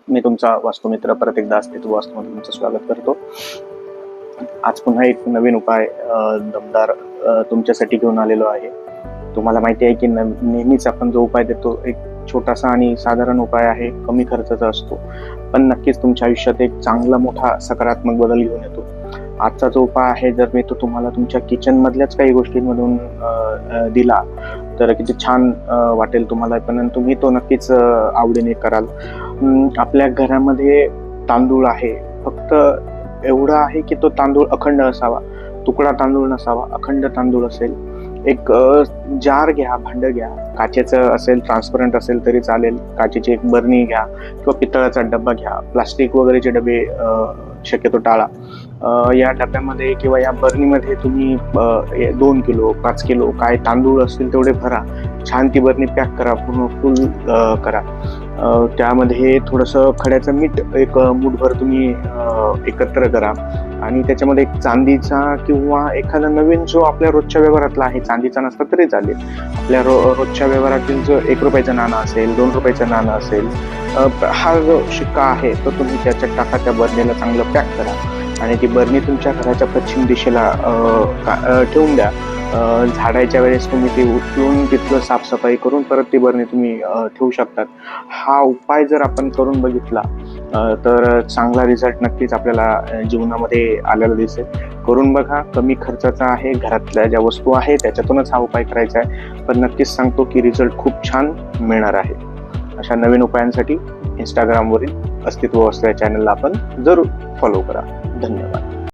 मी तुमचा वास्तुमित्र परत एकदा अस्तित्व वास्तूमध्ये तुमचं स्वागत करतो। आज पुन्हा एक नवीन उपाय दमदार तुमच्यासाठी घेऊन आलेलो आहे। तुम्हाला माहिती आहे की नेहमीच आपण जो उपाय देतो एक छोटासा आणि साधारण उपाय आहे, कमी खर्चाचा असतो, पण नक्कीच तुमच्या आयुष्यात एक चांगला मोठा सकारात्मक बदल घेऊन येतो। आजचा जो उपाय आहे, जर मी तो तुम्हाला तुमच्या किचन मधल्याच काही गोष्टींमधून दिला तर किती छान वाटेल तुम्हाला, पण तुम्ही तो नक्कीच आवडीने कराल। आपल्या घरामध्ये तांदूळ आहे, फक्त एवढं आहे की तो तांदूळ अखंड असावा, तुकडा तांदूळ नसावा, अखंड तांदूळ असेल। एक जार घ्या, भांड घ्या, काचेचं असेल, ट्रान्सपरंट असेल तरी चालेल, काचेची एक बरणी घ्या किंवा पितळाचा डब्बा घ्या। प्लास्टिक वगैरेचे डबे शक्यतो टाळा। या डब्यामध्ये किंवा या बरणीमध्ये तुम्ही 2 किलो 5 किलो काय तांदूळ असतील तेवढे भरा, छान ती बरणी पॅक करा, पूर्ण फुल करा। त्यामध्ये थोडंसं खड्याचं मीठ एक मूठभर तुम्ही एकत्र करा आणि त्याच्यामध्ये एक चांदीचा किंवा एखादा नवीन जो आपल्या रोजच्या व्यवहारातला आहे, चांदीचा नसता तरी चालेल, आपल्या रोजच्या व्यवहारातील जो 1 रुपयाचं नाणं असेल, 2 रुपयाचं नाणं असेल, हा जो शिक्का आहे तो तुम्ही त्याच्यात टाका, त्या बरणीला चांगलं पॅक करा आणि ती बरणी तुमच्या घराच्या पश्चिम दिशेला ठेवून द्या। झाडायच्या वेळेस तुम्ही ती उचलून तिथलं साफसफाई करून परत ती बरणी तुम्ही ठेवू शकतात। हा उपाय जर आपण करून बघितला तर चांगला रिझल्ट नक्कीच आपल्याला जीवनामध्ये आलेला दिसेल। करून बघा, कमी खर्चाचा आहे, घरातल्या ज्या वस्तू आहे त्याच्यातूनच हा उपाय करायचा आहे, पण नक्कीच सांगतो की रिझल्ट खूप छान मिळणार आहे। अशा नवीन उपायांसाठी इंस्टाग्रामवरील अस्तित्व वास्तू या चॅनलला आपण जरूर फॉलो करा। धन्यवाद।